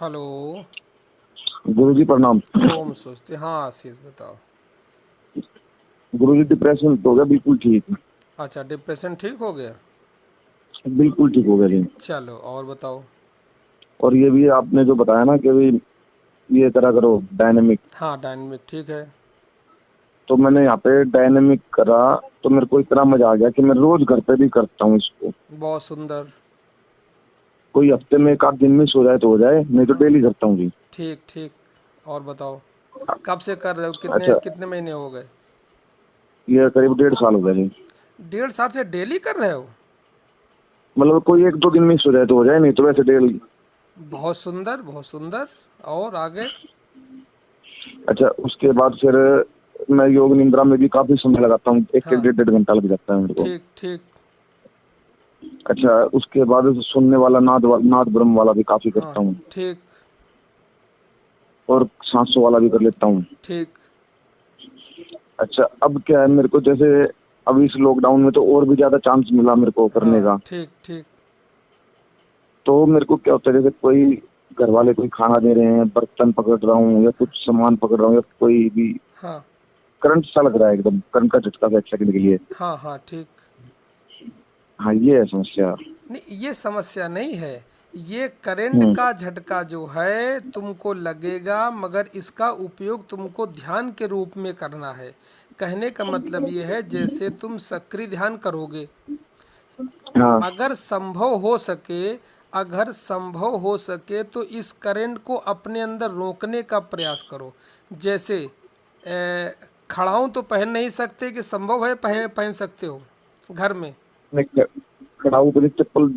Hello. गुरु जी प्रणाम। ओम स्वस्ति। हाँ आशीष बताओ। गुरु जी डिप्रेशन तो हो गया बिल्कुल ठीक। अच्छा, डिप्रेशन ठीक हो गया। बिल्कुल ठीक हो गया जी। चलो और बताओ। और ये भी आपने जो बताया ना कि भाई ये करा करो डायनेमिक। हाँ डायनेमिक ठीक है। तो मैंने यहाँ पे डायनेमिक करा। तो मेरे को इतना मजा आ गया कि मैं रोज घर पे भी करता हूँ इसको। बहुत सुंदर। कोई हफ्ते में एक आध दिन मिस हो जाए तो हो जाए, नहीं तो हाँ डेली करता हूँ जी। ठीक ठीक। और बताओ, कब से कर रहे हो, कितने अच्छा, कितने महीने हो गए। ये करीब 1.5 साल हो गया जी। 1.5 साल से डेली कर रहे हो। मतलब कोई एक दो दिन मिस हो जाए तो हो जाए, नहीं तो वैसे डेली। बहुत सुंदर बहुत सुंदर। और आगे। अच्छा, उसके बाद फिर मैं योग निद्रा में भी काफी समय लगाता हूँ, एक एक हाँ 1.5 घंटा लग जाता है मेरे को। ठीक ठीक। अच्छा, उसके बाद सुनने वाला नाद ब्रह्म वाला भी काफी हाँ करता हूँ। ठीक और सांसों वाला भी कर लेता हूँ। ठीक। अच्छा, अब क्या है मेरे को, जैसे अब इस लॉकडाउन में तो और भी ज्यादा चांस मिला मेरे को करने हाँ का। ठीक ठीक। तो मेरे को क्या होता है, जैसे कोई घर वाले कोई खाना दे रहे हैं, बर्तन पकड़ रहा हूँ या कुछ सामान पकड़ रहा हूँ या कोई भी, हाँ करंट सा लग रहा है, एकदम करंट का झटका सा एक सेकंड के लिए। हाँ हाँ ठीक। हाँ, ये है समस्या। नहीं ये समस्या नहीं है। ये करंट हम्म। का झटका जो है तुमको लगेगा, मगर इसका उपयोग तुमको ध्यान के रूप में करना है। कहने का मतलब ये है जैसे तुम सक्रिय ध्यान करोगे। हाँ। अगर संभव हो सके, अगर संभव हो सके तो इस करंट को अपने अंदर रोकने का प्रयास करो। जैसे खड़ाऊँ तो पहन नहीं सकते, कि संभव है पहन पहन सकते हो घर में। नहीं, खड़ा हूँ तो नहीं, चप्पल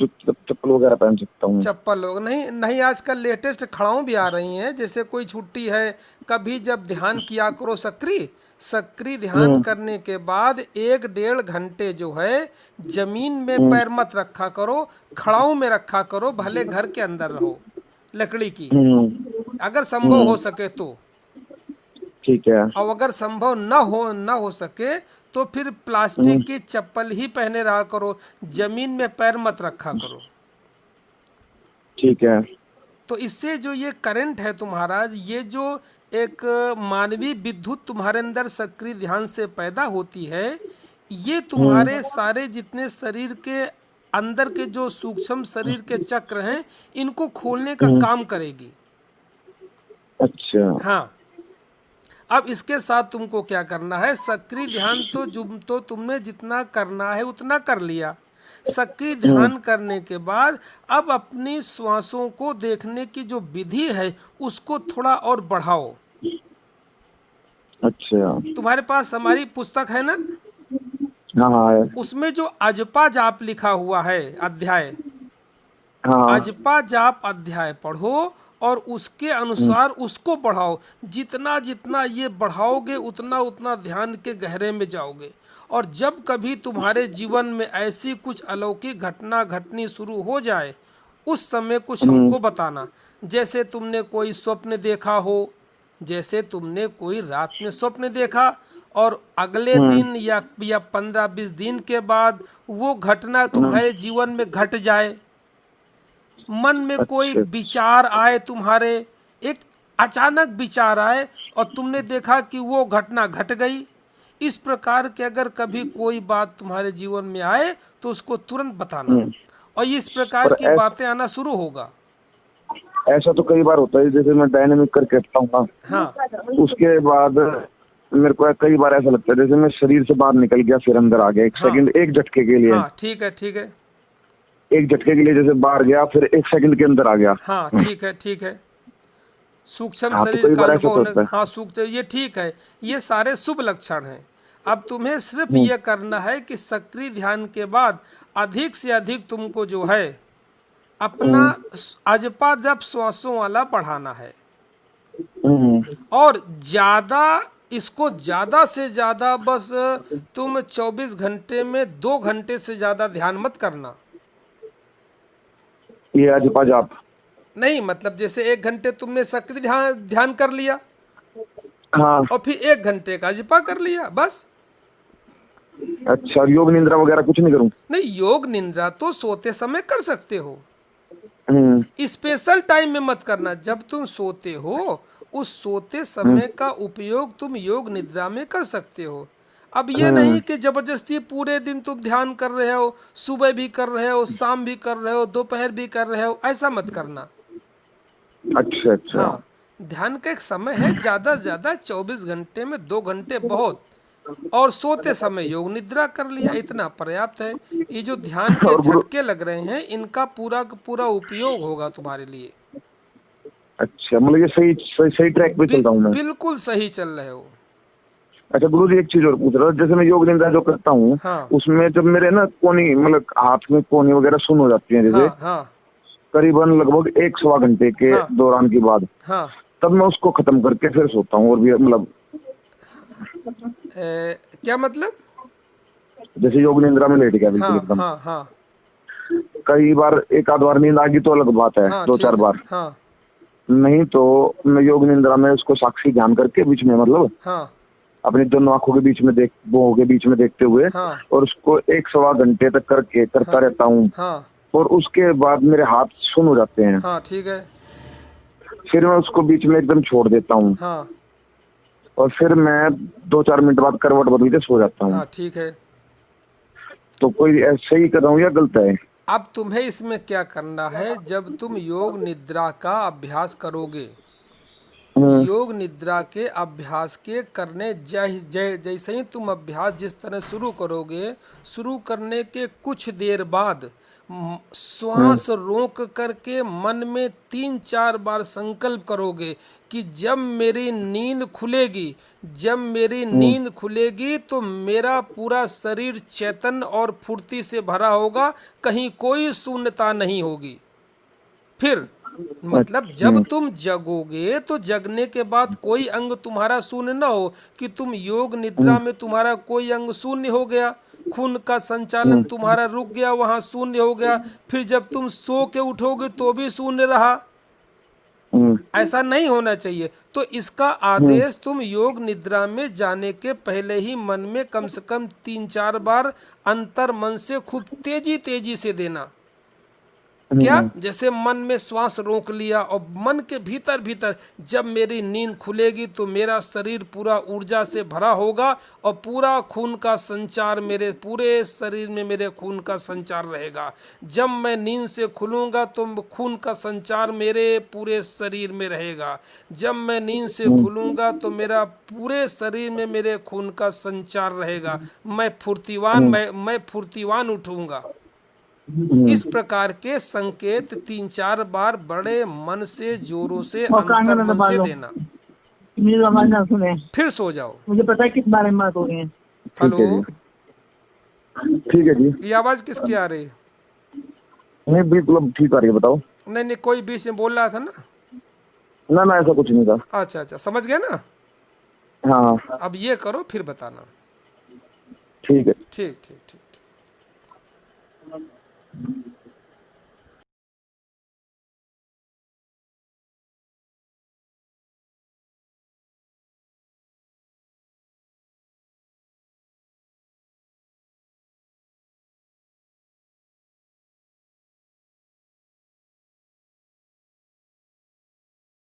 चप्पल वगैरह पहन सकता हूँ। चप्पल लोग नहीं नहीं, आजकल लेटेस्ट खड़ाऊँ भी आ रही हैं। जैसे कोई छुट्टी है, कभी जब ध्यान किया करो सक्रिय सक्रिय ध्यान हम्म। करने के बाद 1 डेढ़ घंटे जो है जमीन में हम्म। पैर मत रखा करो, खड़ाऊँ में रखा करो, भले घर के अंदर रहो, लकड़ी की, हम्म। अगर संभव हो हम्म। सके तो। ठीक है। और अगर संभव न हो सके तो फिर हम्म। प्लास्टिक की चप्पल ही पहने रहा करो, जमीन में पैर मत रखा करो। ठीक है। तो इससे जो ये करंट है तुम्हारा, ये जो एक मानवीय विद्युत तुम्हारे अंदर सक्रिय ध्यान से पैदा होती है, ये तुम्हारे हम्म। सारे जितने शरीर के अंदर के जो सूक्ष्म शरीर के चक्र हैं, इनको खोलने का हम्म। काम करेगी। अच्छा। हाँ। अब इसके साथ तुमको क्या करना है, सक्रिय ध्यान तो तुमने जितना करना है उतना कर लिया। सक्रिय हम्म। ध्यान करने के बाद अब अपनी श्वासों को देखने की जो विधि है उसको थोड़ा और बढ़ाओ। अच्छा। तुम्हारे पास हमारी पुस्तक है ना, हाँ हाँ है। उसमें जो अजपा जाप लिखा हुआ है अध्याय, हाँ। अजपा जाप अध्याय पढ़ो और उसके हम्म। अनुसार उसको बढ़ाओ। जितना जितना ये बढ़ाओगे उतना उतना ध्यान के गहरे में जाओगे। और जब कभी तुम्हारे जीवन में ऐसी कुछ अलौकिक घटना घटनी शुरू हो जाए, उस समय कुछ हम्म। हमको बताना। जैसे तुमने कोई स्वप्न देखा हो, जैसे तुमने कोई रात में स्वप्न देखा और अगले हम्म। दिन या 15-20 दिन के बाद वो घटना हम्म। तुम्हारे जीवन में घट जाए। मन में कोई अच्छा। विचार आए तुम्हारे, एक अचानक विचार आए और तुमने देखा कि वो घटना घट गई। इस प्रकार के अगर कभी कोई बात तुम्हारे जीवन में आए तो उसको तुरंत बताना, हम्म। और इस प्रकार पर की बातें आना शुरू होगा। ऐसा तो कई बार होता है, जैसे मैं डायनेमिक करके हटता हूँ हाँ ना, उसके बाद मेरे को कई बार ऐसा लगता है जैसे मैं शरीर से बाहर निकल गया फिर अंदर आ गया, एक हाँ सेकंड, एक झटके के लिए। हाँ ठीक है ठीक है। एक झटके के लिए जैसे बाहर गया फिर एक सेकंड के अंदर आ गया। हाँ ठीक है ठीक है। सूक्ष्म हाँ, तो शरीर कई का बार ऐसा अनुभव तो होने, होता है। हाँ सूक्ष्म, ये ठीक है। ये सारे शुभ लक्षण हैं। अब तुम्हें सिर्फ हम्म। ये करना है कि सक्रिय ध्यान के बाद अधिक से अधिक तुमको जो है अपना हम्म। अजपा जप श्वासों वाला बढ़ाना है। हम्म। और ज्यादा, इसको ज्यादा से ज्यादा बस तुम 24 घंटे में 2 घंटे से ज्यादा ध्यान मत करना। ये आज पाज आप। नहीं मतलब जैसे 1 घंटे तुमने सक्रिय ध्यान ध्यान कर लिया हाँ। और फिर 1 घंटे का जपा कर लिया बस। अच्छा, योग निंद्रा वगैरह कुछ नहीं करूँ? नहीं, योग निंद्रा तो सोते समय कर सकते हो। स्पेशल टाइम में मत करना। जब तुम सोते हो उस सोते समय का उपयोग तुम योग निद्रा में कर सकते हो। अब ये नहीं कि जबरदस्ती पूरे दिन तुम ध्यान कर रहे हो, सुबह भी कर रहे हो, शाम भी कर रहे हो, दोपहर भी कर रहे हो, ऐसा मत करना। अच्छा अच्छा। हाँ, ध्यान का एक समय है, ज्यादा से ज्यादा 24 घंटे में 2 घंटे बहुत, और सोते समय योग निद्रा कर लिया, इतना पर्याप्त है। ये जो ध्यान के और गुरु, झटके लग रहे हैं इनका पूरा का पूरा उपयोग होगा तुम्हारे लिए। अच्छा मतलब ये सही सही, सही ट्रैक पे चल रहा हूँ मैं। बिल्कुल सही चल रहे हो। अच्छा गुरु जी, एक चीज और पूछ रहा हूँ, जैसे मैं योग निद्रा जो करता हूँ हाँ उसमें जब मेरे ना कोनी मतलब हाथ में कोनी वगैरह सुन हो जाती है, जैसे हाँ हाँ करीबन लगभग 1 सवा घंटे के हाँ दौरान की बाद, हाँ। तब मैं उसको खत्म करके फिर सोता हूँ। और भी मतलब क्या मतलब? जैसे योग निद्रा में लेट गया बिल्कुल हाँ एकदम, हाँ हाँ कई बार एक आध बार नींद आ गई तो अलग बात है, हाँ, दो चार ठीक है। बार, हाँ नहीं तो मैं योग निद्रा में उसको साक्षी ध्यान करके बीच में मतलब हाँ अपनी दोनों आंखों के बीच में के बीच में देखते हुए हाँ और उसको 1 सवा घंटे तक करता हाँ रहता हूँ। हाँ और उसके बाद मेरे हाथ सुन हो जाते हैं, हाँ, ठीक है। फिर मैं उसको बीच में एकदम छोड़ देता हूँ हाँ और फिर मैं 2-4 मिनट बाद करवट बदल के सो जाता हूँ। हाँ, ठीक है। तो कोई ऐसे ही कर रहा हूँ या गलत है? अब तुम्हें इसमें क्या करना है, जब तुम योग निद्रा का अभ्यास करोगे, हम्म योग निद्रा के अभ्यास के करने जैसे ही तुम अभ्यास जिस तरह शुरू करोगे, शुरू करने के कुछ देर बाद श्वास रोक करके मन में 3-4 बार संकल्प करोगे कि जब मेरी नींद खुलेगी, जब मेरी नींद खुलेगी तो मेरा पूरा शरीर चैतन्य और फुर्ती से भरा होगा, कहीं कोई शून्यता नहीं होगी। फिर मतलब जब तुम जगोगे तो जगने के बाद कोई अंग तुम्हारा शून्य ना हो, कि तुम योग निद्रा में तुम्हारा कोई अंग शून्य हो गया, खून का संचालन तुम्हारा रुक गया, वहां शून्य हो गया, फिर जब तुम सो के उठोगे तो भी शून्य रहा, ऐसा नहीं होना चाहिए। तो इसका आदेश तुम योग निद्रा में जाने के पहले ही मन में कम से कम 3-4 बार अंतर मन से खूब तेजी तेजी से देना। क्या? जैसे मन में श्वास रोक लिया और मन के भीतर भीतर जब मेरी नींद खुलेगी तो मेरा शरीर पूरा ऊर्जा से भरा होगा और पूरा खून का संचार मेरे पूरे शरीर में, मेरे खून का संचार रहेगा। जब मैं नींद से खुलूंगा तो खून का संचार मेरे पूरे शरीर में रहेगा। जब मैं नींद से खुलूंगा तो मेरा पूरे शरीर में मेरे खून का संचार रहेगा। मैं फुर्तीवान उठूंगा। इस प्रकार के संकेत 3-4 बार बड़े मन से, जोरों से, और कान में अंतर मन दबा से लो, देना, मेरी आवाज ना सुने। फिर सो जाओ। मुझे पता है किस बारे में बात हो रही है। ठीक है हेलो, जी, ठीक है जी। ये आवाज किसकी आ रही? नहीं बिल्कुल अब ठीक आ रही है, बताओ। नहीं नहीं, कोई बीच में बोल रहा था ना। ना ना, ऐसा कुछ नहीं था। अच्छा अच्छा, समझ गया ना। हाँ अब ये करो फिर बताना। ठीक है। ठीक ठीक ठीक।